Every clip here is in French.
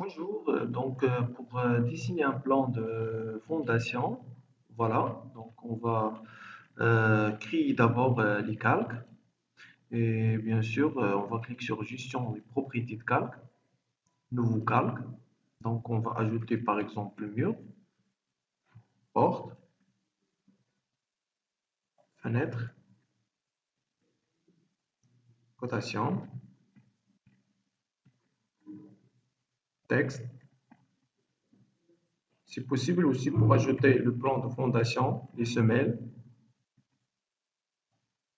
Bonjour, pour dessiner un plan de fondation, voilà, donc on va créer d'abord les calques et bien sûr on va cliquer sur gestion et propriétés de calque, nouveau calque, donc on va ajouter par exemple mur, porte, fenêtre, cotation, texte, c'est possible aussi pour ajouter le plan de fondation, les semelles,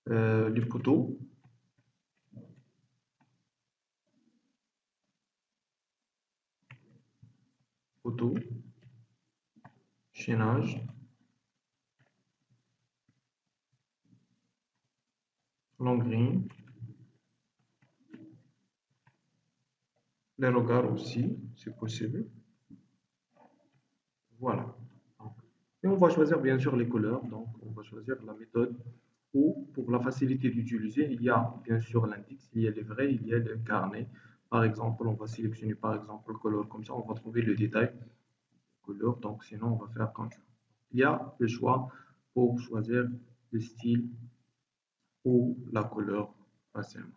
les poteaux, chaînage, longrine, les regards aussi, c'est possible. Voilà. Donc, et on va choisir bien sûr les couleurs. Donc, on va choisir la méthode ou pour la facilité d'utiliser, il y a bien sûr l'index, il y a les vrais, il y a le carnet. Par exemple, on va sélectionner par exemple le couleur comme ça, on va trouver le détail couleur. Donc, sinon, on va faire comme ça. Il y a le choix pour choisir le style ou la couleur facilement.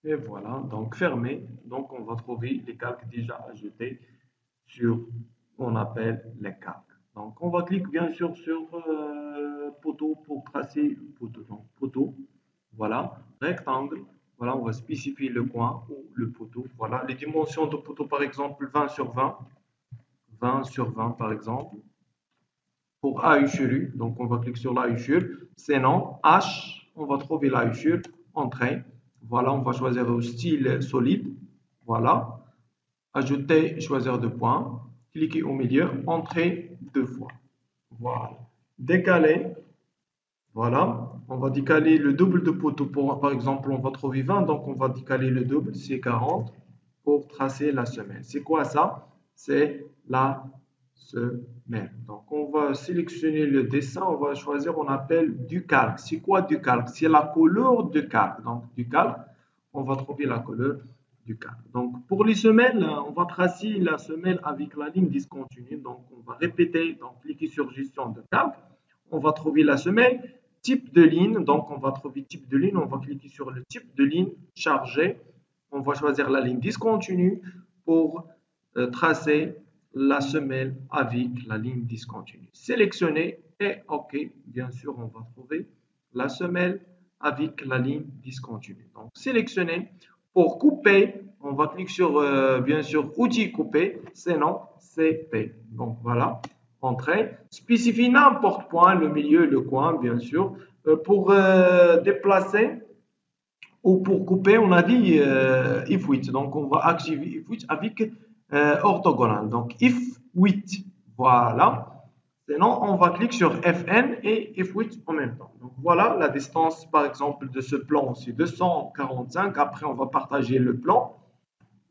Et voilà, donc fermé. Donc, on va trouver les calques déjà ajoutés sur qu'on appelle les calques. Donc, on va cliquer bien sûr sur poteau pour tracer poteau. Donc, poteau, voilà, rectangle, voilà, on va spécifier le coin ou le poteau. Voilà, les dimensions de poteau, par exemple, 20 sur 20, 20 sur 20, par exemple. Pour A hachuru, donc on va cliquer sur la hachure. Sinon, H, on va trouver la hachure, entrée. Voilà, on va choisir le style solide. Voilà. Ajouter, choisir deux points. Cliquez au milieu, entrer deux fois. Voilà. Décaler. Voilà. On va décaler le double de poteau. Par exemple, on va trouver 20, donc on va décaler le double, c'est 40, pour tracer la semelle. C'est quoi ça? C'est la semelle. Donc, on va sélectionner le dessin, on va choisir, on appelle du calque. C'est quoi du calque? C'est la couleur du calque. Donc, du calque, on va trouver la couleur du calque. Donc, pour les semelles, on va tracer la semelle avec la ligne discontinue. Donc, on va répéter, donc cliquer sur gestion de calque. On va trouver la semelle type de ligne. Donc, on va trouver type de ligne. On va cliquer sur le type de ligne chargé. On va choisir la ligne discontinue pour tracer la semelle avec la ligne discontinue. Sélectionner et OK. Bien sûr, on va trouver la semelle avec la ligne discontinue. Donc, sélectionner. Pour couper, on va cliquer sur, bien sûr, outil couper, sinon CP. Donc, voilà. Entrée. Spécifie n'importe point, le milieu, le coin, bien sûr. Pour déplacer ou pour couper, on a dit if width. Donc, on va activer if width avec orthogonal. Donc, if width. Voilà. Sinon, on va cliquer sur FN et if width en même temps. Donc, voilà la distance, par exemple, de ce plan, c'est 245. Après, on va partager le plan.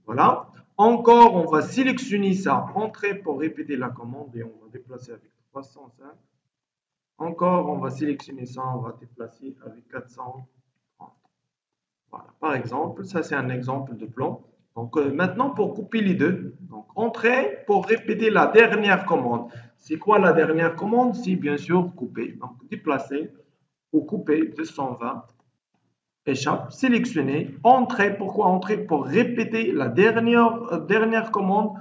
Voilà. Encore, on va sélectionner ça, entrer pour répéter la commande et on va déplacer avec 305. Encore, on va sélectionner ça, on va déplacer avec 430. Voilà. Par exemple, ça c'est un exemple de plan. Donc maintenant, pour couper les deux, donc entrer pour répéter la dernière commande. C'est quoi la dernière commande? C'est bien sûr couper. Donc déplacer ou couper 220. Échappe, sélectionner, entrer. Pourquoi entrer? Pour répéter la dernière commande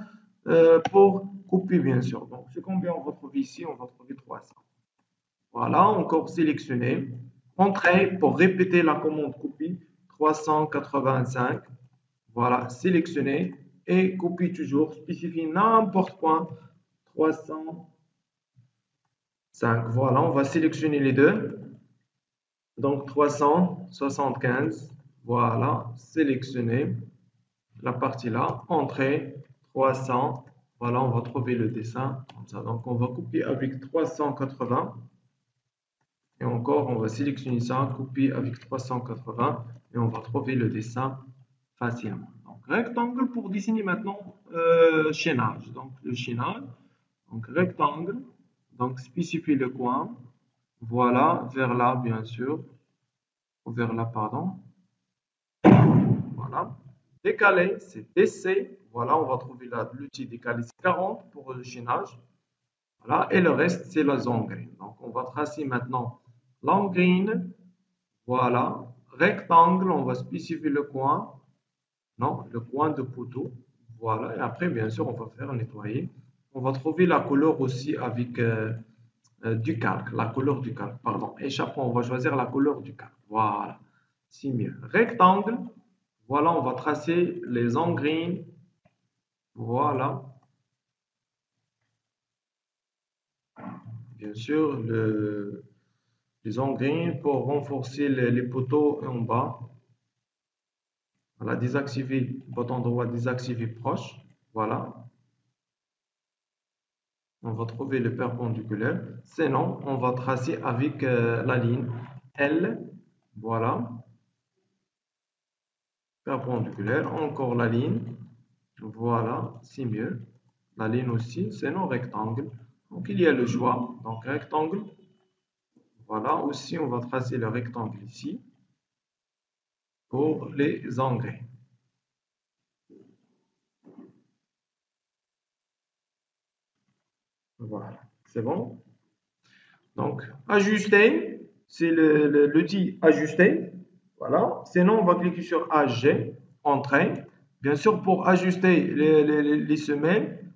pour couper, bien sûr. Donc, c'est combien on va trouver ici? On va trouver 300. Voilà, encore sélectionner, entrer pour répéter la commande couper, 385. Voilà, sélectionner et couper toujours, spécifier n'importe quoi, 305. Voilà, on va sélectionner les deux. Donc 375, voilà, sélectionner la partie là, entrée 300, voilà, on va trouver le dessin comme ça. Donc on va copier avec 380 et encore on va sélectionner ça, copier avec 380 et on va trouver le dessin facilement. Donc rectangle pour dessiner maintenant chaînage. Donc le chaînage, donc rectangle, donc spécifier le coin, voilà, vers là bien sûr, vers là pardon. Voilà. Décalé, c'est DC. Voilà, on va trouver l'outil décalé, c'est 40 pour le chaînage. Voilà, et le reste, c'est la zone green. Donc, on va tracer maintenant long green. Voilà. Rectangle, on va spécifier le coin. Non, le coin de poteau. Voilà, et après, bien sûr, on va faire nettoyer. On va trouver la couleur aussi avec du calque, la couleur du calque, pardon. Échappement, on va choisir la couleur du calque. Voilà, c'est mieux. Rectangle, voilà, on va tracer les en green. Voilà, bien sûr, les en green pour renforcer les poteaux en bas. Voilà, désactiver, bouton droit, désactiver proche. Voilà, on va trouver le perpendiculaire. Sinon, on va tracer avec la ligne L. Voilà, perpendiculaire. Encore la ligne. Voilà, c'est mieux. La ligne aussi, sinon rectangle. Donc, il y a le choix. Donc, rectangle. Voilà, aussi, on va tracer le rectangle ici pour les engrais. Voilà, c'est bon. Donc, ajuster, c'est l'outil ajuster. Voilà. Sinon, on va cliquer sur AG, entrée. Bien sûr, pour ajuster les semelles,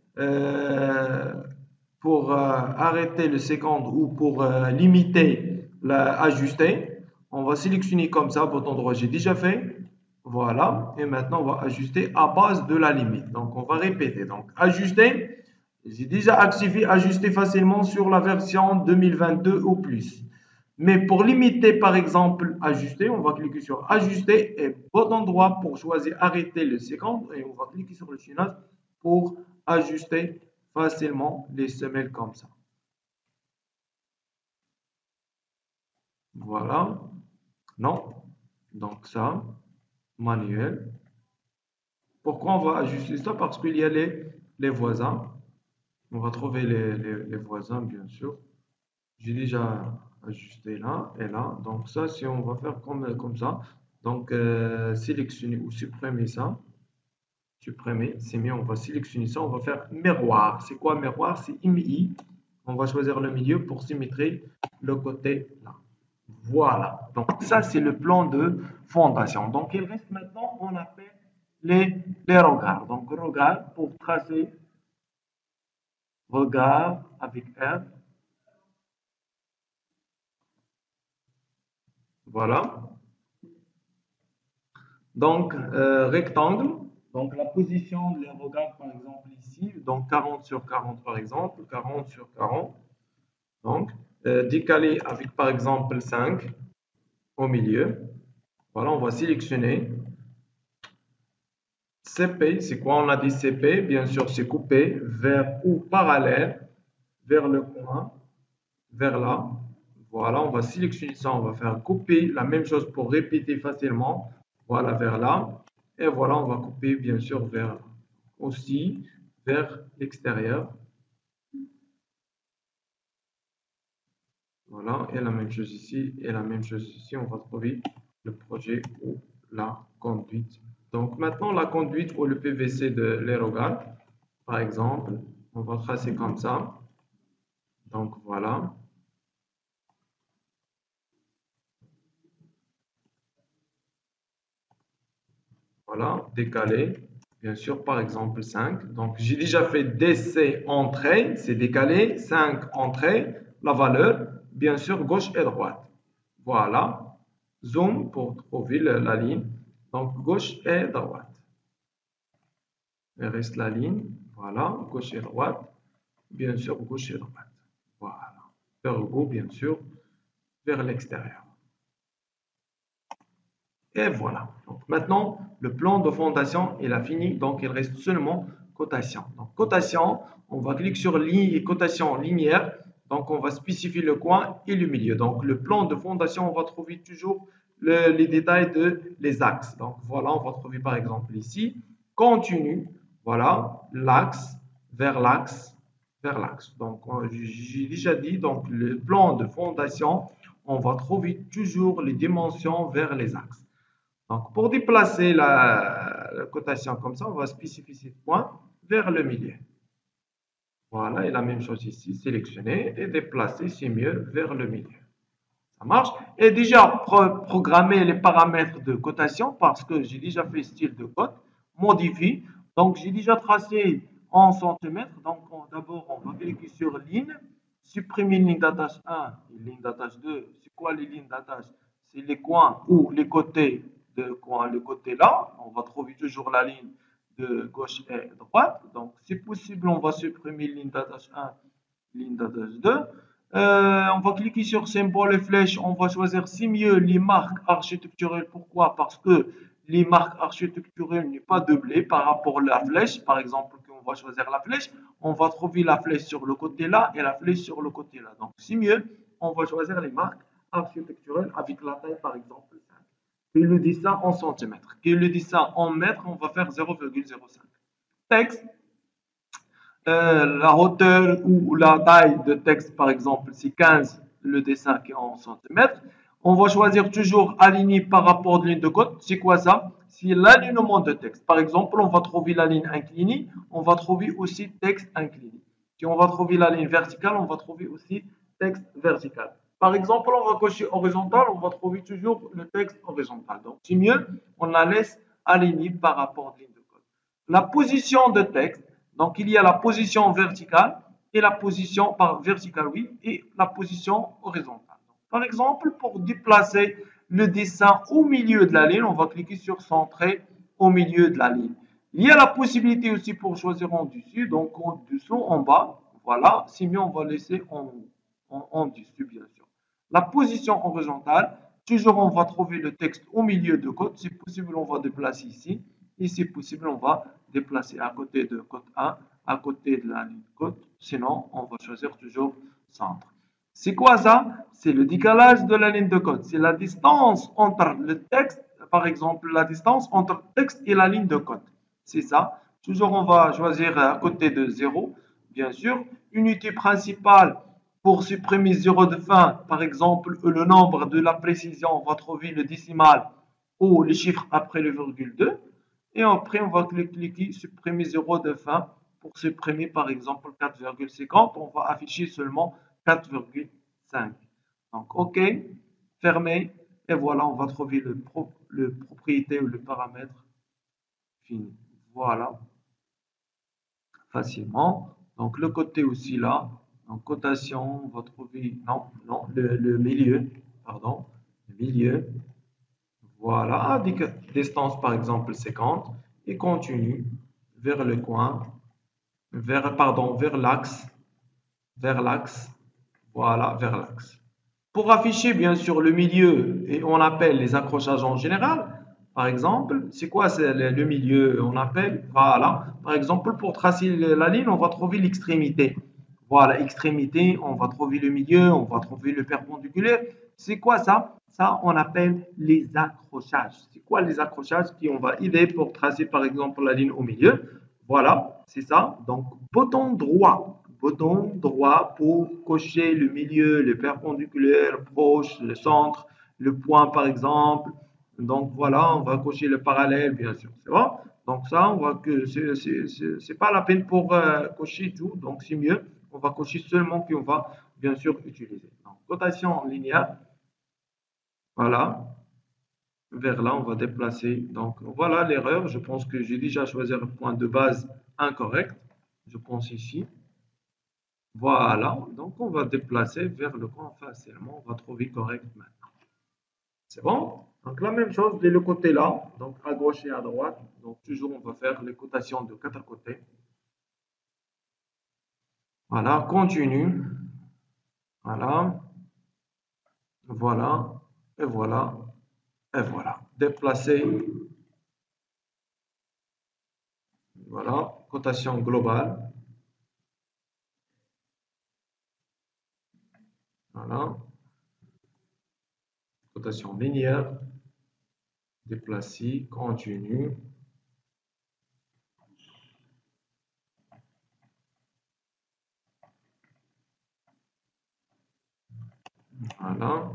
pour arrêter le séquence ou pour limiter l'ajuster, on va sélectionner comme ça, bouton droit, j'ai déjà fait. Voilà. Et maintenant, on va ajuster à base de la limite. Donc, on va répéter. Donc, ajuster. J'ai déjà activé ajuster facilement sur la version 2022 ou plus. Mais pour limiter, par exemple, ajuster, on va cliquer sur ajuster et bouton droit pour choisir arrêter le séquence et on va cliquer sur le chaînage pour ajuster facilement les semelles comme ça. Voilà. Non. Donc ça, manuel. Pourquoi on va ajuster ça? Parce qu'il y a les voisins. On va trouver les voisins, bien sûr. J'ai déjà ajusté là et là. Donc ça, si on va faire comme ça, donc sélectionner ou supprimer ça. Supprimer, c'est mieux, on va sélectionner ça. On va faire miroir. C'est quoi miroir? C'est IMI. On va choisir le milieu pour symétrer le côté là. Voilà. Donc ça, c'est le plan de fondation. Donc il reste maintenant, on appelle les regards. Donc regard pour tracer regard avec R. Voilà. Donc, rectangle, donc la position, les regards par exemple ici, donc 40 sur 40 par exemple, 40 sur 40. Donc, décaler avec par exemple 5 au milieu. Voilà, on va sélectionner. CP, c'est quoi? On a dit CP, bien sûr, c'est coupé vers ou parallèle, vers le coin, vers là. Voilà, on va sélectionner ça, on va faire couper, la même chose pour répéter facilement. Voilà, vers là. Et voilà, on va couper bien sûr vers aussi vers l'extérieur. Voilà, et la même chose ici, et la même chose ici, on va trouver le projet ou la conduite. Donc maintenant, la conduite ou le PVC de l'aérogare, par exemple, on va tracer comme ça. Donc voilà. Voilà, décalé. Bien sûr, par exemple 5. Donc, j'ai déjà fait DC entrée, c'est décalé. 5 entrée, la valeur, bien sûr, gauche et droite. Voilà. Zoom pour trouver la ligne. Donc, gauche et droite. Il reste la ligne. Voilà, gauche et droite. Bien sûr, gauche et droite. Voilà. Vers le haut, bien sûr, vers l'extérieur. Et voilà. Donc maintenant, le plan de fondation, il a fini. Donc il reste seulement cotation. Donc cotation, on va cliquer sur cotation linéaire. Donc on va spécifier le coin et le milieu. Donc le plan de fondation, on va trouver toujours les détails de les axes. Donc voilà, on va trouver par exemple ici, continu, voilà, l'axe, vers l'axe, vers l'axe. Donc j'ai déjà dit, donc le plan de fondation, on va trouver toujours les dimensions vers les axes. Donc, pour déplacer la cotation comme ça, on va spécifier ce point vers le milieu. Voilà, et la même chose ici, sélectionner et déplacer, c'est mieux, vers le milieu. Ça marche. Et déjà, programmer les paramètres de cotation parce que j'ai déjà fait style de code, modifie. Donc, j'ai déjà tracé en centimètres. Donc, d'abord, on va cliquer sur ligne, supprimer ligne d'attache 1 et ligne d'attache 2. C'est quoi les lignes d'attache? C'est les coins ou les côtés de coin, le côté là. On va trouver toujours la ligne de gauche et droite. Donc, si possible, on va supprimer ligne d'attache 1, ligne d'attache 2. On va cliquer sur symbole et flèche. On va choisir si mieux les marques architecturales. Pourquoi? Parce que les marques architecturales n'est pas doublées par rapport à la flèche. Par exemple, on va choisir la flèche, on va trouver la flèche sur le côté là et la flèche sur le côté là. Donc, si mieux, on va choisir les marques architecturales avec la taille, par exemple, 5. Et le dessin en centimètres. Et le dessin en mètres, on va faire 0,05. Texte, la hauteur ou la taille de texte, par exemple, c'est 15, le dessin qui est en centimètres. On va choisir toujours aligné par rapport à ligne de code. C'est quoi ça? C'est l'alignement de texte. Par exemple, on va trouver la ligne inclinée, on va trouver aussi texte incliné. Si on va trouver la ligne verticale, on va trouver aussi texte vertical. Par exemple, on va cocher horizontal, on va trouver toujours le texte horizontal. Donc, c'est mieux, on la laisse alignée par rapport à ligne de code. La position de texte, donc il y a la position verticale et la position verticale, oui, et la position horizontale. Donc, par exemple, pour déplacer le dessin au milieu de la ligne, on va cliquer sur centrer au milieu de la ligne. Il y a la possibilité aussi pour choisir en dessus, donc en dessous, en bas, voilà, c'est mieux, on va laisser en dessus, bien sûr. La position horizontale, toujours on va trouver le texte au milieu de code, si possible, on va déplacer ici, et si possible, on va déplacer à côté de code 1, à côté de la ligne de code, sinon, on va choisir toujours centre. C'est quoi ça? C'est le décalage de la ligne de code. C'est la distance entre le texte, par exemple, la distance entre le texte et la ligne de code. C'est ça. Toujours, on va choisir à côté de 0, bien sûr. Unité principale pour supprimer 0 de fin, par exemple, le nombre de la précision, on va trouver le décimal ou les chiffres après le virgule 2. Et après, on va cliquer supprimer 0 de fin pour supprimer, par exemple, 4,50. On va afficher seulement 4,5. Donc, OK, fermé. Et voilà, on va trouver le propriété ou le paramètre fini. Voilà, facilement. Donc, le côté aussi là. Donc, cotation, on va trouver, non, le milieu, pardon, le milieu. Voilà, distance par exemple 50 et continue vers le coin, vers l'axe, voilà, vers l'axe. Pour afficher bien sûr le milieu, et on appelle les accrochages en général, par exemple, c'est quoi le milieu? On appelle, voilà, par exemple, pour tracer la ligne, on va trouver l'extrémité. Voilà, extrémité, on va trouver le milieu, on va trouver le perpendiculaire. C'est quoi ça? Ça, on appelle les accrochages. C'est quoi les accrochages qui on va aider pour tracer par exemple la ligne au milieu? Voilà, c'est ça. Donc, bouton droit. Bouton droit pour cocher le milieu, le perpendiculaire, proche, le centre, le point par exemple. Donc voilà, on va cocher le parallèle, bien sûr. C'est bon? Donc ça, on voit que c'est pas la peine pour cocher tout. Donc c'est mieux. On va cocher seulement qu'on va bien sûr utiliser. Donc, rotation linéaire. Voilà. Vers là, on va déplacer. Donc voilà l'erreur. Je pense que j'ai déjà choisi un point de base incorrect. Je pense ici. Voilà. Donc on va déplacer vers le coin facilement. On va trouver correct maintenant. C'est bon? Donc la même chose de le côté là. Donc à gauche et à droite. Donc toujours on va faire les cotations de quatre côtés. Voilà. Continue. Voilà. Voilà. Et voilà. Et voilà. déplacer, voilà, cotation globale, voilà, cotation linéaire, déplacer, continue, voilà,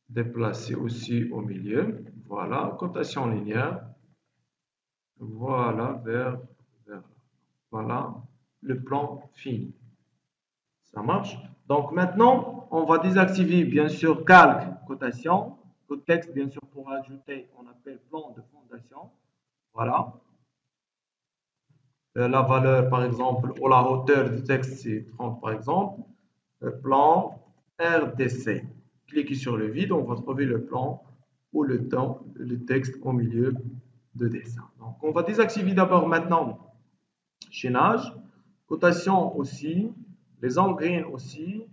déplacer aussi au milieu, voilà, cotation linéaire, voilà, vers voilà, le plan fini. Ça marche. Donc maintenant, on va désactiver bien sûr calque, cotation, code texte bien sûr pour ajouter, on appelle plan de fondation. Voilà. La valeur par exemple, ou la hauteur du texte c'est 30 par exemple. Plan RDC. Cliquez sur le vide, on va trouver le plan ou le temps, le texte au milieu de dessin. Donc on va désactiver d'abord maintenant chaînage, cotation aussi, les engrines aussi,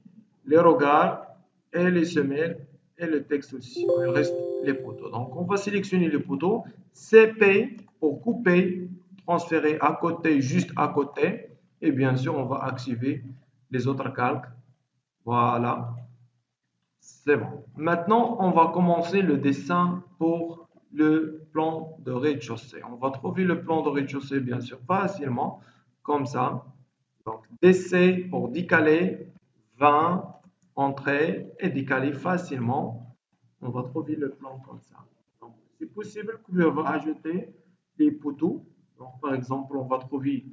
les regards et les semelles et le texte aussi. Il reste les poteaux. Donc on va sélectionner les poteaux. CP pour couper, transférer à côté, juste à côté. Et bien sûr, on va activer les autres calques. Voilà, c'est bon. Maintenant, on va commencer le dessin pour le plan de rez-de-chaussée. On va trouver le plan de rez-de-chaussée, bien sûr, facilement, comme ça. Donc, DC pour décaler, 20, entrée et décaler facilement. On va trouver le plan comme ça. Donc, c'est possible que vous ajouter des poteaux. Donc, par exemple, on va trouver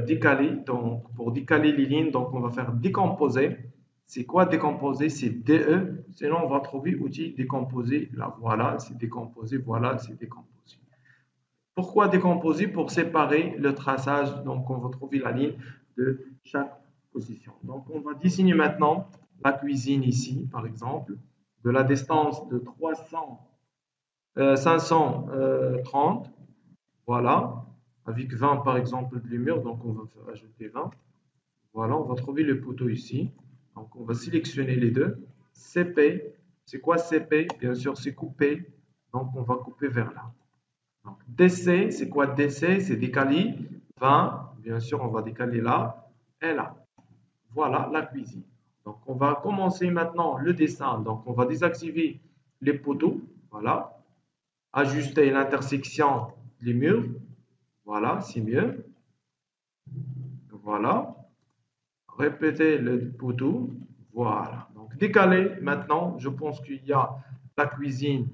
décaler. Donc, pour décaler les lignes, donc on va faire décomposer. C'est quoi décomposer? C'est DE. Sinon, on va trouver outil décomposer. Là, voilà, c'est décomposé. Voilà, c'est décomposé. Pourquoi décomposer? Pour séparer le traçage. Donc, on va trouver la ligne de chaque position. Donc, on va dessiner maintenant la cuisine ici, par exemple, de la distance de 530. Voilà. Avec 20, par exemple, de murs. Donc, on va ajouter 20. Voilà, on va trouver le poteau ici. Donc, on va sélectionner les deux. CP, c'est quoi CP? Bien sûr, c'est couper. Donc, on va couper vers là. Donc, DC, c'est quoi DC? C'est décaler 20. Bien sûr, on va décaler là et là. Voilà la cuisine. Donc, on va commencer maintenant le dessin. Donc, on va désactiver les poteaux. Voilà. Ajuster l'intersection des murs. Voilà, c'est mieux. Voilà. Répétez le poteau. Voilà. Donc, décaler maintenant. Je pense qu'il y a la cuisine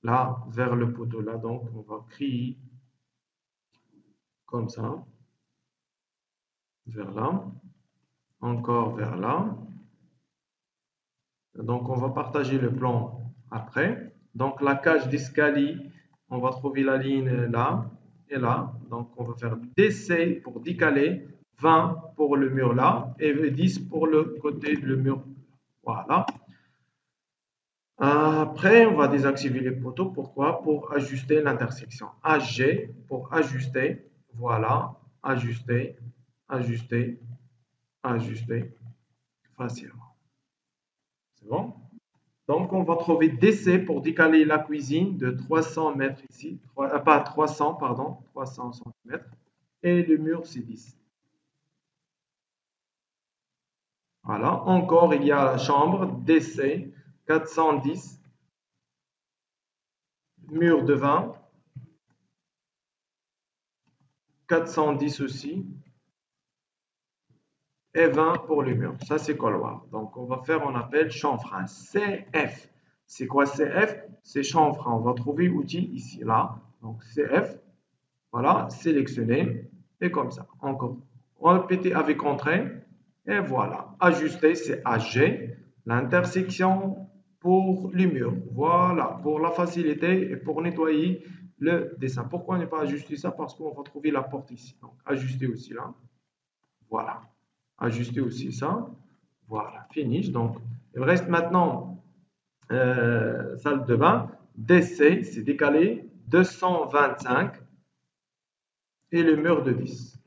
là vers le poteau là. Donc, on va créer comme ça. Vers là. Encore vers là. Donc, on va partager le plan après. Donc, la cage d'escalier, on va trouver la ligne là et là. Donc, on va faire DC pour décaler, 20 pour le mur là et 10 pour le côté du mur. Voilà. Après, on va désactiver les poteaux. Pourquoi? Pour ajuster l'intersection. AG pour ajuster. Voilà. Ajuster, ajuster, ajuster facilement. C'est bon? Donc, on va trouver DC pour décaler la cuisine de 300 mètres ici. Pas 300, pardon. 300 cm. Et le mur, c'est 10. Voilà. Encore, il y a la chambre. DC 410. Mur de 20. 410 aussi. Et 20 pour le mur. Ça, c'est couloir. Donc, on va faire, on appelle chanfrein. CF. C'est quoi CF? C'est chanfrein. On va trouver outil ici, là. Donc, CF. Voilà, sélectionner. Et comme ça. Encore. Répéter avec entrée. Et voilà. Ajuster, c'est AG. L'intersection pour les murs. Voilà. Pour la facilité et pour nettoyer le dessin. Pourquoi ne pas ajuster ça? Parce qu'on va trouver la porte ici. Donc, ajuster aussi là. Voilà. Ajuster aussi ça. Voilà, finish. Donc, il reste maintenant salle de bain. DC, c'est décalé 225 et le mur de 10.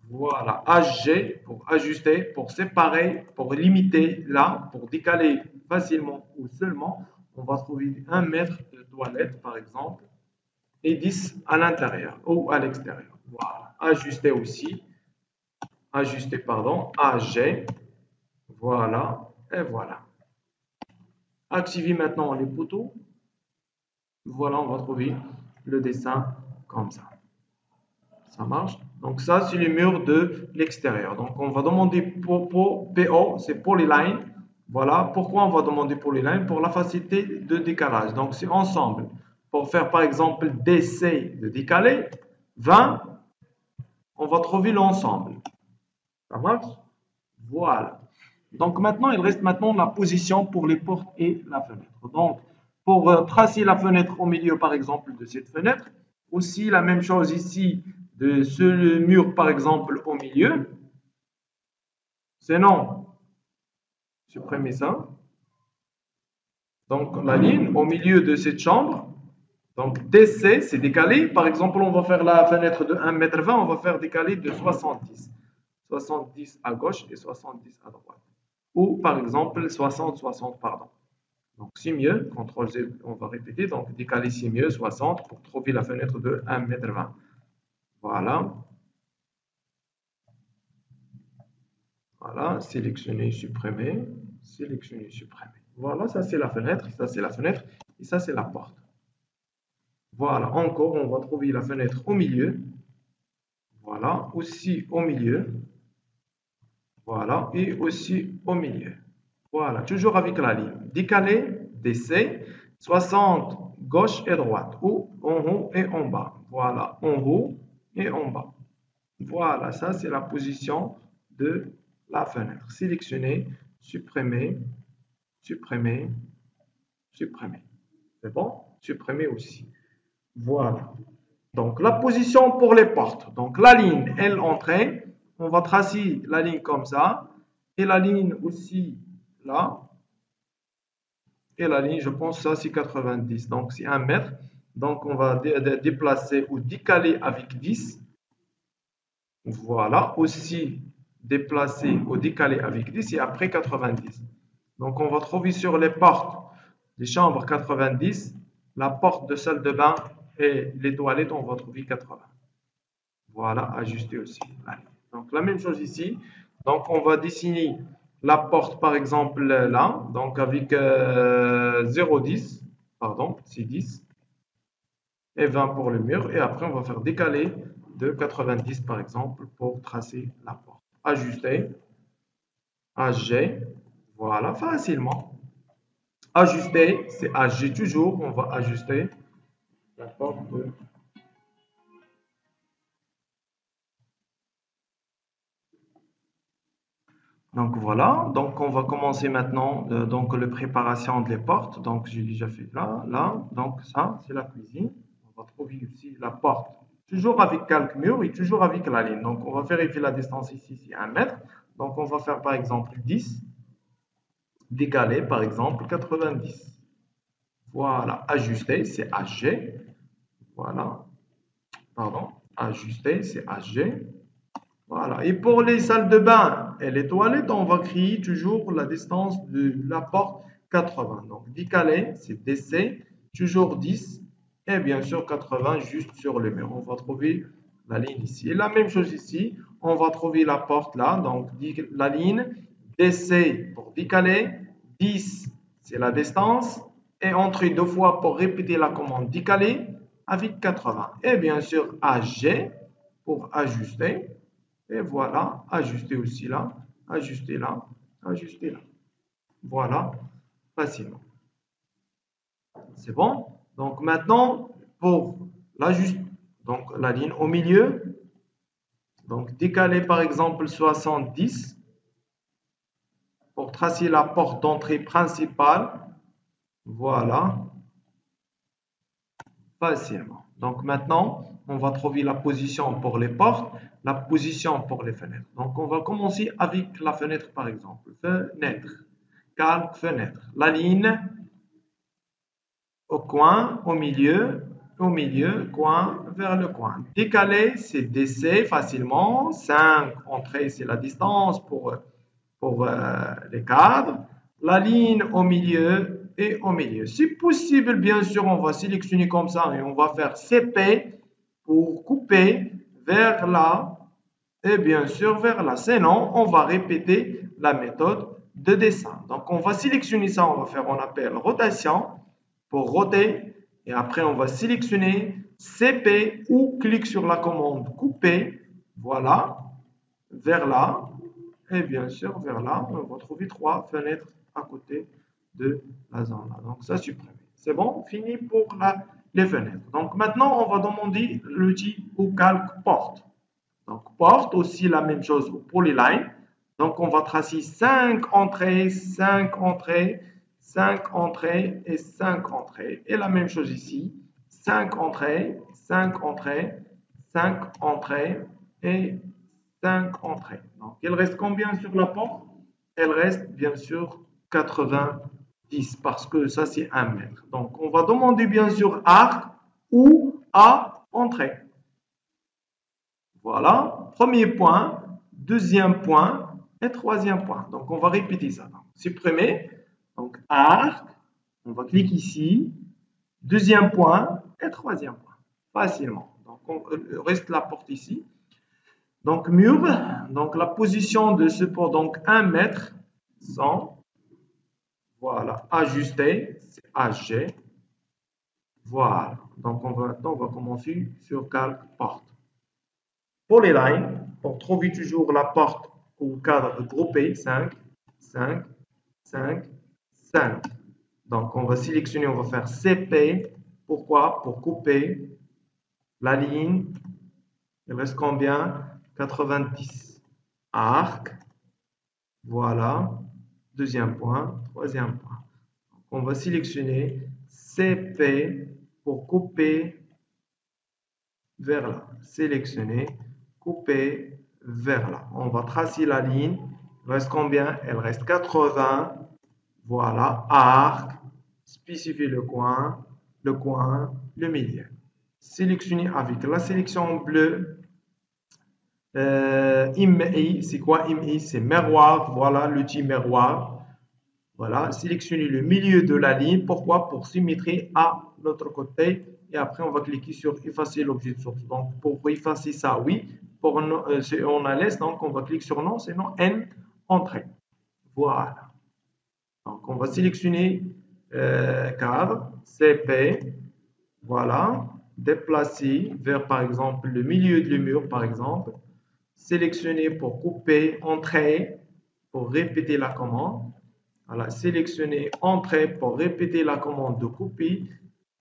Voilà, HG pour ajuster, pour séparer, pour limiter là, pour décaler facilement ou seulement. on va trouver 1 mètre de toilette, par exemple, et 10 à l'intérieur ou à l'extérieur. Voilà. Ajuster aussi. Ajuster, pardon, AG. Voilà. Et voilà. Activer maintenant les poteaux. Voilà, on va trouver le dessin comme ça. Ça marche. Donc ça, c'est le mur de l'extérieur. Donc on va demander PO, c'est polyline. Voilà. Pourquoi on va demander polyline? Pour la facilité de décalage. Donc c'est ensemble. Pour faire par exemple DC de décaler, 20, on va trouver l'ensemble. Ça marche? Voilà. Donc maintenant, il reste maintenant la position pour les portes et la fenêtre. Donc pour tracer la fenêtre au milieu par exemple de cette fenêtre, aussi la même chose ici de ce mur par exemple au milieu. Sinon, supprimez ça. Donc la ligne au milieu de cette chambre. Donc DC, c'est décalé. Par exemple, on va faire la fenêtre de 1,20 m, on va faire décaler de 70. 70 à gauche et 70 à droite. Ou par exemple 60, 60, pardon. Donc c'est mieux, CTRL Z, on va répéter. Donc décaler c'est mieux, 60 pour trouver la fenêtre de 1,20 m. Voilà. Voilà, sélectionner, supprimer, sélectionner, supprimer. Voilà, ça c'est la fenêtre, ça c'est la fenêtre, et ça c'est la porte. Voilà, encore, on va trouver la fenêtre au milieu. Voilà, aussi au milieu. Voilà, et aussi au milieu. Voilà, toujours avec la ligne. Décaler, DC, 60 gauche et droite, ou en haut et en bas. Voilà, en haut et en bas. Voilà, ça c'est la position de la fenêtre. Sélectionner, supprimer, supprimer, supprimer. C'est bon? Supprimer aussi. Voilà. Donc la position pour les portes. Donc la ligne, elle entrée. On va tracer la ligne comme ça. Et la ligne aussi là. Et la ligne, je pense ça c'est 90. Donc c'est 1 mètre. Donc on va déplacer ou décaler avec 10. Voilà. Aussi déplacer ou décaler avec 10 et après 90. Donc on va trouver sur les portes des chambres 90. La porte de salle de bain et les toilettes, on va trouver 80. Voilà, ajuster aussi. Donc la même chose ici. Donc on va dessiner la porte par exemple là, donc avec 0,10, pardon, c'est 10, et 20 pour le mur. Et après on va faire décaler de 90 par exemple pour tracer la porte. Ajuster, AG, voilà, facilement. Ajuster, c'est AG toujours, on va ajuster la porte de... Donc voilà, donc on va commencer maintenant donc la préparation des portes. Donc j'ai déjà fait là, là, donc ça c'est la cuisine. On va trouver aussi la porte, toujours avec calque mur et toujours avec la ligne. Donc on va vérifier la distance ici, c'est 1 mètre. Donc on va faire par exemple 10, décaler par exemple 90. Voilà, ajuster c'est AG. Voilà, pardon, ajuster c'est AG. Voilà. Et pour les salles de bain et les toilettes, on va créer toujours la distance de la porte 80. Donc, décaler, c'est DC, toujours 10. Et bien sûr, 80 juste sur le mur. On va trouver la ligne ici. Et la même chose ici, on va trouver la porte là. Donc, la ligne DC pour décaler, 10, c'est la distance. Et entrer deux fois pour répéter la commande décaler avec 80. Et bien sûr, AG pour ajuster. Et voilà, ajuster aussi là, ajuster là, ajuster là. Voilà, facilement. C'est bon? Donc maintenant, pour l'ajuster, donc la ligne au milieu, donc décaler par exemple 70 pour tracer la porte d'entrée principale. Voilà, facilement. Donc maintenant, on va trouver la position pour les portes, la position pour les fenêtres. Donc on va commencer avec la fenêtre par exemple. Fenêtre, calque, fenêtre. La ligne au coin, au milieu, coin, vers le coin. Décaler, c'est DC facilement. 5, entrée, c'est la distance pour les cadres. La ligne au milieu et au milieu. Si possible, bien sûr, on va sélectionner comme ça et on va faire CP pour couper vers là et bien sûr vers là. Sinon, on va répéter la méthode de dessin. Donc, on va sélectionner ça, on appelle rotation pour roter. Et après, on va sélectionner CP ou clique sur la commande couper. Voilà, vers là. Et bien sûr, vers là, on va trouver 3 fenêtres à côté de la zone là. Donc, ça supprime. C'est bon, fini pour les fenêtres. Donc, maintenant, on va demander l'outil au calque porte. Donc, porte aussi la même chose pour les lines. Donc, on va tracer 5 entrées, 5 entrées, 5 entrées et 5 entrées. Et la même chose ici. 5 entrées, 5 entrées, 5 entrées et 5 entrées. Donc, il reste combien sur la porte? Elle reste bien sûr 90 parce que ça c'est 1 mètre. Donc, on va demander bien sûr arc ou à entrée. Voilà, premier point, deuxième point et troisième point. Donc, on va répéter ça. Donc, supprimer, donc arc, on va cliquer ici, deuxième point et troisième point, facilement. Donc, on reste la porte ici. Donc, move, donc la position de ce port, donc 1 mètre, 100. Voilà, ajuster, c'est HG. Voilà, donc maintenant, on va commencer sur calque porte. Pour les lines, on trouve toujours la porte ou cadre groupé 5, 5, 5, 5. Donc, on va sélectionner, on va faire CP. Pourquoi? Pour couper la ligne. Il reste combien? 90. Arc. Voilà. Deuxième point. Troisième point. Donc, on va sélectionner CP pour couper vers là. Sélectionner. Couper vers là. On va tracer la ligne. Il reste combien? Elle reste 80. Voilà. Arc. Spécifier le coin, le milieu. Sélectionner avec la sélection bleue. IMI, c'est quoi IMI? C'est miroir. Voilà l'outil miroir. Voilà. Sélectionner le milieu de la ligne. Pourquoi? Pour symétrie à l'autre côté. Et après, on va cliquer sur effacer l'objet de source. Donc, pour effacer ça, oui. Pour on a laisse, donc on va cliquer sur non, sinon N, entrée. Voilà. Donc, on va sélectionner cadre, CP, voilà, déplacer vers, par exemple, le milieu du mur, par exemple. Sélectionner pour couper, entrée, pour répéter la commande. Voilà, sélectionner entrée pour répéter la commande de couper,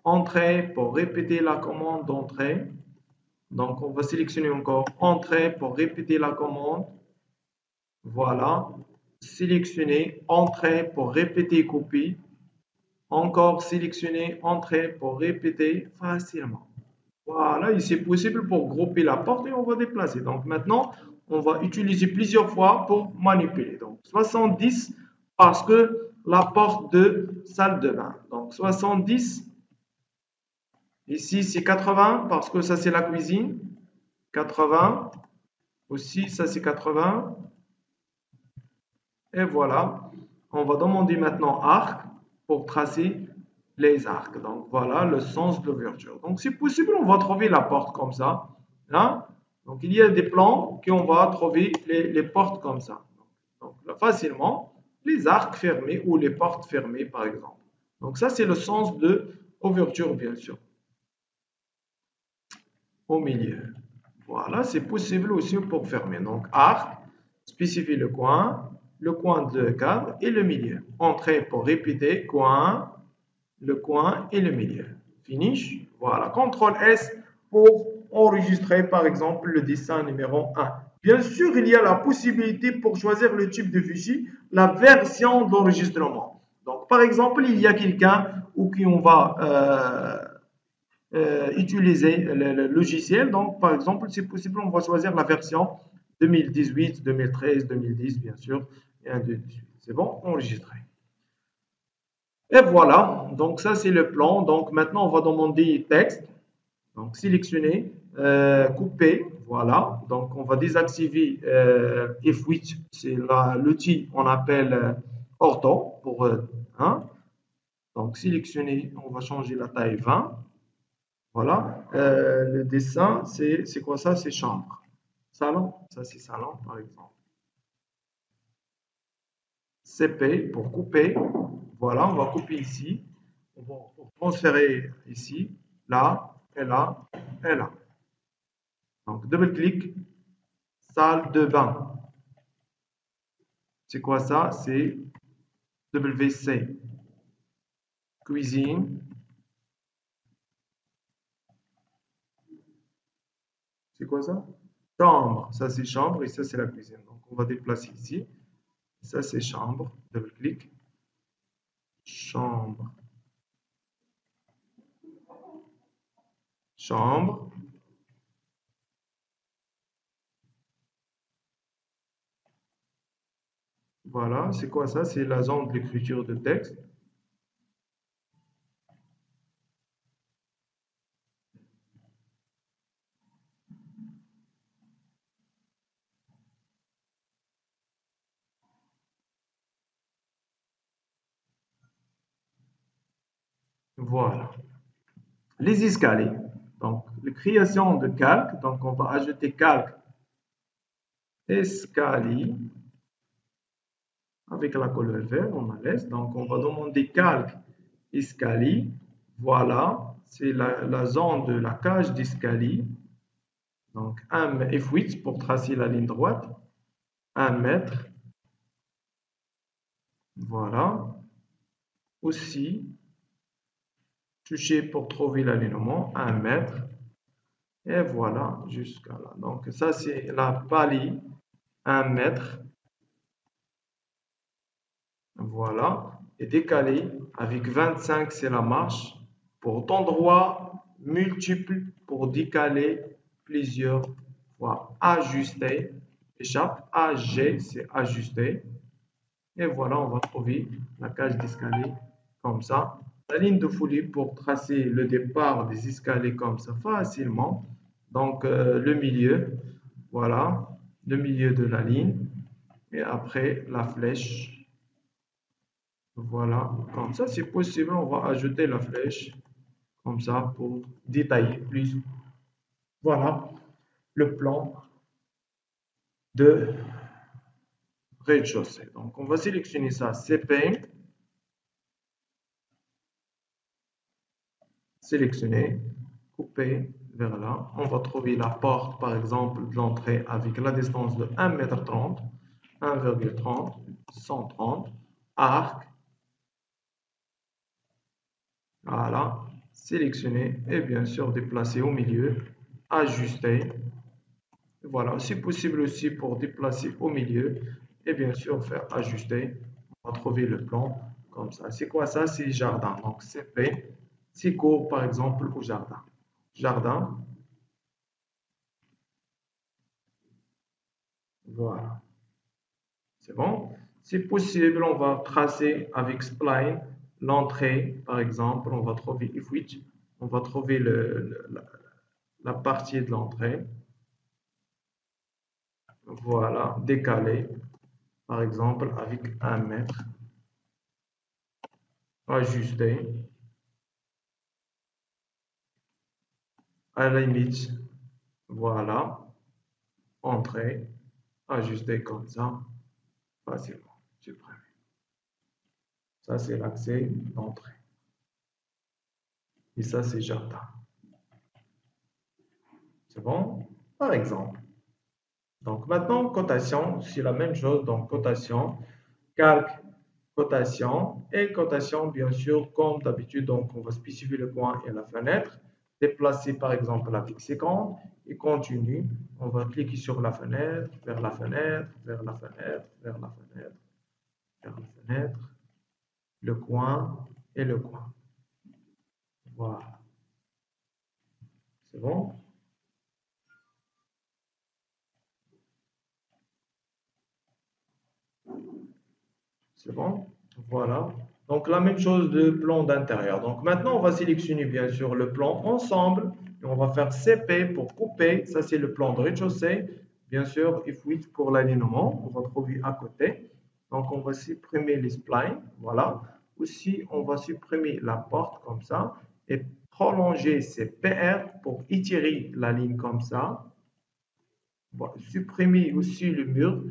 entrée pour répéter la commande d'entrée. Donc, on va sélectionner encore entrée pour répéter la commande. Voilà. Sélectionner entrée pour répéter copie. Encore sélectionner entrée pour répéter facilement. Voilà, et c'est possible pour grouper la porte et on va déplacer. Donc maintenant, on va utiliser plusieurs fois pour manipuler. Donc 70 parce que la porte de salle de bain. Donc 70. Ici, c'est 80 parce que ça, c'est la cuisine. 80. Aussi, ça, c'est 80. Et voilà. On va demander maintenant arc pour tracer les arcs. Donc, voilà le sens de l'ouverture. Donc, si possible, on va trouver la porte comme ça. Hein? Donc, il y a des plans qu'on va trouver les portes comme ça. Donc, là, facilement, les arcs fermés ou les portes fermées, par exemple. Donc, ça, c'est le sens de ouverture, bien sûr. Au milieu. Voilà, c'est possible aussi pour fermer. Donc, arc, spécifie le coin de cadre et le milieu. Entrée pour répéter, coin, le coin et le milieu. Finish. Voilà. CTRL S pour enregistrer, par exemple, le dessin numéro 1. Bien sûr, il y a la possibilité pour choisir le type de fichier, la version d'enregistrement. Donc, par exemple, il y a quelqu'un ou qui on va utiliser le logiciel. Donc, par exemple, c'est possible, on va choisir la version 2018, 2013, 2010, bien sûr, et ainsi de suite. C'est bon, enregistré. Et voilà, donc ça c'est le plan. Donc maintenant on va demander texte. Donc sélectionner, couper, voilà. Donc on va désactiver F8, c'est l'outil on appelle ortho pour hein. Donc, sélectionner, on va changer la taille 20. Voilà. Le dessin, c'est quoi ça? C'est chambre. Salon, ça c'est salon par exemple. CP pour couper. Voilà, on va couper ici. On va transférer ici, là, et là, et là. Donc, double-clic, salle de bain. C'est quoi ça? C'est WC. Cuisine. C'est quoi ça? Chambre. Ça, c'est chambre et ça, c'est la cuisine. Donc, on va déplacer ici. Ça, c'est chambre. Double-clic. Chambre. Chambre. Voilà. C'est quoi ça? C'est la zone de l'écriture de texte. Voilà. Les escaliers. Donc, la création de calque. Donc, on va ajouter calque escalier avec la couleur vert, on la laisse. Donc, on va demander calque escalier. Voilà, c'est la zone de la cage d'escalier. Donc, un F8 pour tracer la ligne droite. 1 mètre. Voilà. Aussi, toucher pour trouver l'alignement. 1 mètre. Et voilà, jusqu'à là. Donc, ça, c'est la palier. 1 mètre. Voilà. Et décalé avec 25, c'est la marche. Pour d'endroits multiples, pour décaler plusieurs fois. Ajuster. Échappe. AG, c'est ajuster. Et voilà, on va trouver la cage d'escalier comme ça. La ligne de folie pour tracer le départ des escaliers comme ça facilement. Donc, le milieu. Voilà. Le milieu de la ligne. Et après, la flèche. Voilà, comme ça c'est possible, on va ajouter la flèche comme ça pour détailler plus. Voilà le plan de rez-de-chaussée. Donc on va sélectionner ça, CP, sélectionner, couper vers là. On va trouver la porte par exemple de l'entrée avec la distance de 1,30 m, 1,30, 130, arc. Voilà, sélectionner et bien sûr déplacer au milieu, ajuster. Voilà, c'est possible aussi pour déplacer au milieu et bien sûr faire ajuster. On va trouver le plan comme ça. C'est quoi ça? C'est jardin. Donc CP, c'est court par exemple au jardin. Jardin. Voilà. C'est bon? C'est possible, on va tracer avec spline l'entrée par exemple. On va trouver F8. On va trouver la partie de l'entrée. Voilà, décaler par exemple avec 1 mètre. Ajuster. À la limite, voilà, entrer, ajuster comme ça, facilement, supprimer. Ça, c'est l'accès d'entrée. Et ça, c'est jardin. C'est bon? Par exemple. Donc, maintenant, cotation, c'est la même chose. Donc, cotation, calque, cotation et cotation, bien sûr, comme d'habitude. Donc, on va spécifier le coin et la fenêtre. Déplacer, par exemple, avec séquence et continue. On va cliquer sur la fenêtre, vers la fenêtre, vers la fenêtre, vers la fenêtre, vers la fenêtre, le coin et le coin. Voilà. C'est bon? C'est bon? Voilà. Donc, la même chose de plan d'intérieur. Donc, maintenant, on va sélectionner bien sûr le plan ensemble. Et on va faire CP pour couper. Ça, c'est le plan de rez-de-chaussée. Bien sûr, F8 pour l'alignement. On va trouver à côté. Donc, on va supprimer les splines. Voilà. Aussi, on va supprimer la porte comme ça et prolonger ces PR pour étirer la ligne comme ça. Bon, supprimer aussi le mur.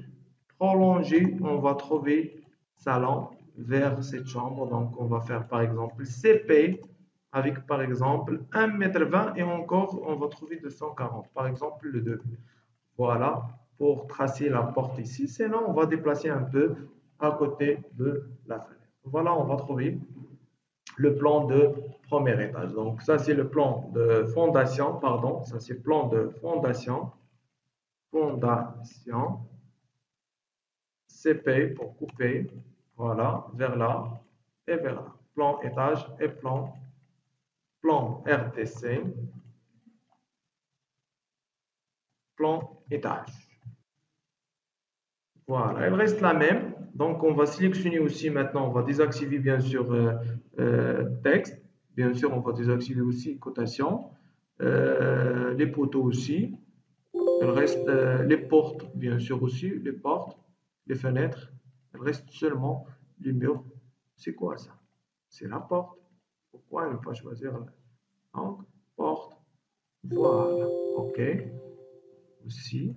Prolonger, on va trouver salon vers cette chambre. Donc, on va faire par exemple CP avec par exemple 1,20 m et encore, on va trouver 240. Par exemple, le 2. Voilà, pour tracer la porte ici. Sinon, on va déplacer un peu à côté de la fenêtre. Voilà, on va trouver le plan de premier étage. Donc, ça, c'est le plan de fondation, pardon. Ça, c'est le plan de fondation. Fondation. CP pour couper. Voilà, vers là et vers là. Plan étage et plan RTC. Plan étage. Voilà, elle reste la même. Donc, on va sélectionner aussi maintenant, on va désactiver bien sûr texte. Bien sûr, on va désactiver aussi cotation. Les poteaux aussi. Il reste les portes, bien sûr aussi, les portes, les fenêtres. Il reste seulement les murs. C'est quoi ça? C'est la porte. Pourquoi ne pas choisir donc, porte? Voilà, ok. Aussi,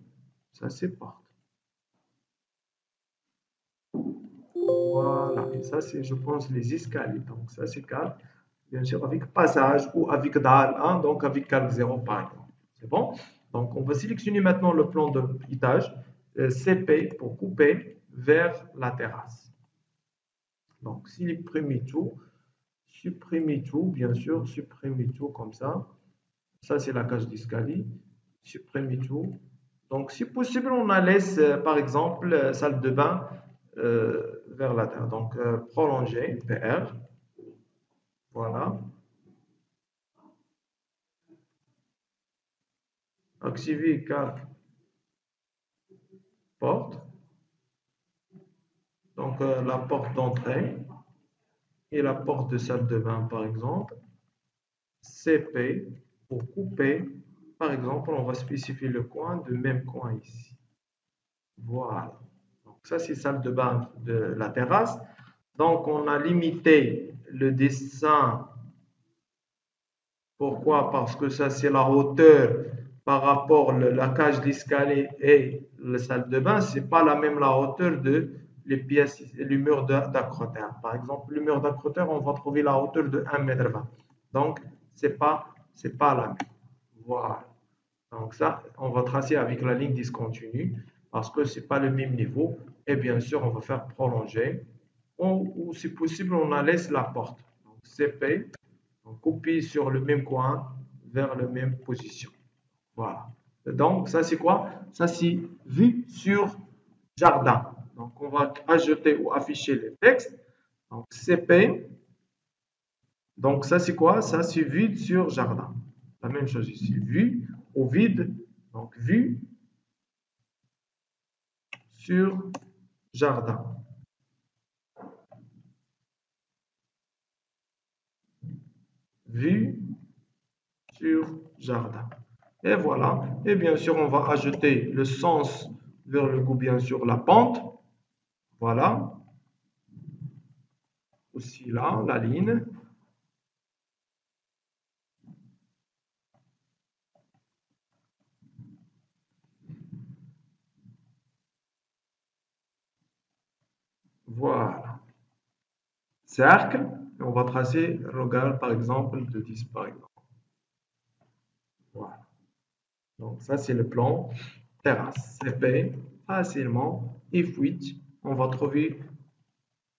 ça c'est porte. Voilà, et ça c'est, je pense, les escaliers. Donc ça c'est calque, bien sûr, avec passage ou avec dalle, hein, donc avec calque 0 par exemple. C'est bon? Donc on va sélectionner maintenant le plan de étage, CP pour couper vers la terrasse. Donc supprimer tout, bien sûr, supprimer tout comme ça. Ça c'est la cage d'escalier. Supprimer tout. Donc si possible, on la laisse par exemple salle de bain vers la terre. Donc, prolonger, PR, voilà. Activer calque porte. Donc, la porte d'entrée et la porte de salle de bain, par exemple. CP pour couper. Par exemple, on va spécifier le coin de même coin ici. Voilà. Donc, ça, c'est salle de bain de la terrasse. Donc, on a limité le dessin. Pourquoi? Parce que ça, c'est la hauteur par rapport à la cage d'escalier et la salle de bain. C'est pas la même la hauteur de les pièces, le mur d'accroteur. Par exemple, le mur d'accroteur, on va trouver la hauteur de 1,20 m. Donc, c'est pas la même. Voilà. Donc ça, on va tracer avec la ligne discontinue parce que c'est pas le même niveau. Et bien sûr, on va faire prolonger. Ou si possible, on la laisse la porte. Donc, CP. On copie sur le même coin vers la même position. Voilà. Donc, ça c'est quoi? Ça c'est vue sur jardin. Donc, on va ajouter ou afficher le texte. Donc, CP. Donc, ça c'est quoi? Ça c'est vue sur jardin. La même chose ici. Vue au vide. Donc, vue sur jardin. Vue sur jardin. Et voilà. Et bien sûr, on va ajouter le sens vers le goût, bien sûr, la pente. Voilà. Aussi là, la ligne. Voilà. Cercle. Et on va tracer, regarde par exemple, de 10 par exemple. Voilà. Donc ça, c'est le plan terrasse. CP, facilement, if with, on va trouver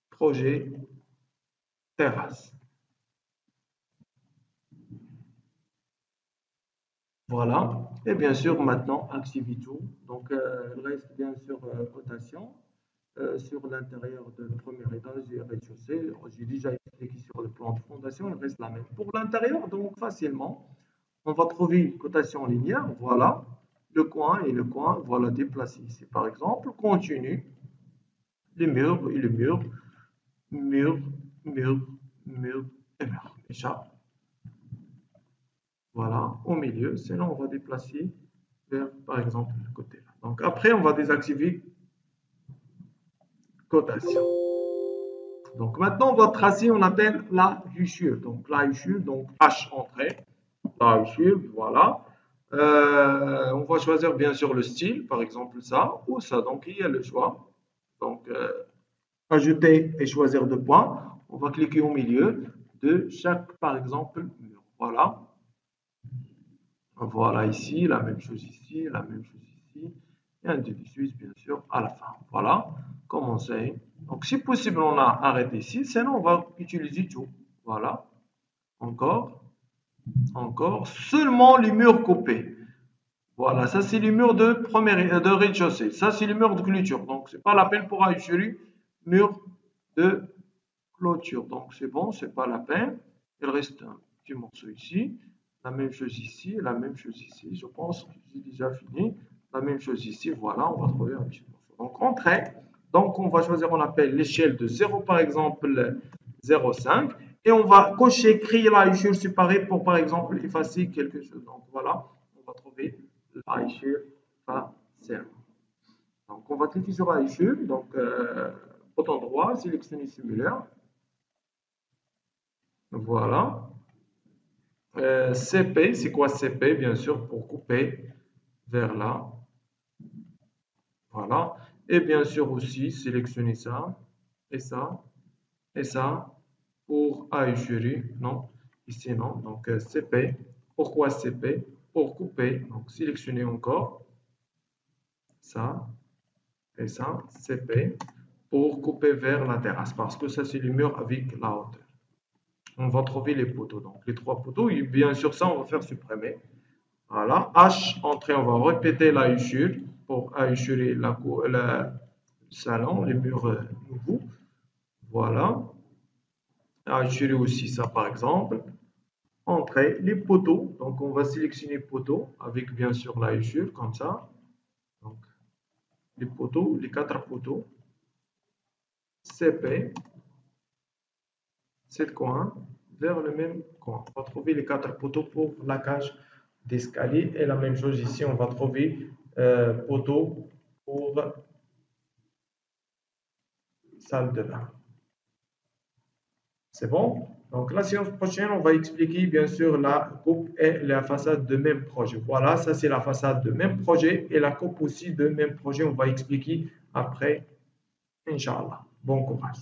projet terrasse. Voilà. Et bien sûr, maintenant, activité. Donc, il reste bien sûr cotation. Sur l'intérieur de premier étage et rez-de-chaussée. J'ai déjà expliqué sur le plan de fondation, il reste la même. Pour l'intérieur, donc facilement, on va trouver cotation linéaire, voilà, le coin et le coin, voilà, déplacé ici. Par exemple, continue, les murs et le mur, mur, mur, mur et mur. Échappe. Voilà, au milieu. Sinon, on va déplacer vers, par exemple, le côté là. Donc après, on va désactiver cotation. Donc maintenant, on va tracer, on appelle la hichure. Donc la hichure, donc H entrée, la hichure, voilà. On va choisir bien sûr le style, par exemple ça ou ça. Donc il y a le choix. Donc ajouter et choisir deux points. On va cliquer au milieu de chaque, par exemple, mur. Voilà. Voilà ici, la même chose ici, la même chose ici, et un de suite, bien sûr, à la fin. Voilà, commencer. Donc, si possible, on a arrêté ici, sinon on va utiliser tout. Voilà, encore, encore, seulement les murs coupés. Voilà, ça c'est les murs de rez-de-chaussée. Ça c'est les murs de clôture. Donc, c'est pas la peine pour ajouter mur de clôture. Donc, c'est bon, c'est pas la peine. Il reste un petit morceau ici. La même chose ici, la même chose ici. Je pense que j'ai déjà fini. La même chose ici, voilà, on va trouver un petit morceau. Donc, entrée. Donc, on va choisir, on appelle l'échelle de 0, par exemple, 0,5. Et on va cocher, créer la hichure séparée pour, par exemple, effacer quelque chose. Donc, voilà, on va trouver la hichure faciale. Donc, on va cliquer sur la hichure. Donc, bouton droit, sélectionner similaire. Voilà. CP, c'est quoi CP? Bien sûr, pour couper vers là. Voilà. Et bien sûr aussi, sélectionner ça, et ça, et ça, pour ajuster. Non, ici non. Donc CP. Pourquoi CP? Pour couper. Donc sélectionner encore ça, et ça, CP, pour couper vers la terrasse. Parce que ça, c'est le mur avec la hauteur. On va trouver les poteaux. Donc les trois poteaux, et bien sûr ça, on va faire supprimer. Voilà. H, entrée, on va répéter la hichure pour ajuster le salon, les murs nouveaux. Voilà. Ajuster aussi ça, par exemple. Entrée, les poteaux. Donc, on va sélectionner poteaux avec bien sûr la hichure, comme ça. Donc, les poteaux, les quatre poteaux. CP, 7 coins vers le même coin. On va trouver les quatre poteaux pour la cage d'escalier. Et la même chose ici, on va trouver poteau pour salle de bain. C'est bon? Donc, la séance prochaine, on va expliquer bien sûr la coupe et la façade de même projet. Voilà, ça c'est la façade de même projet et la coupe aussi de même projet. On va expliquer après, Inch'Allah. Bon courage.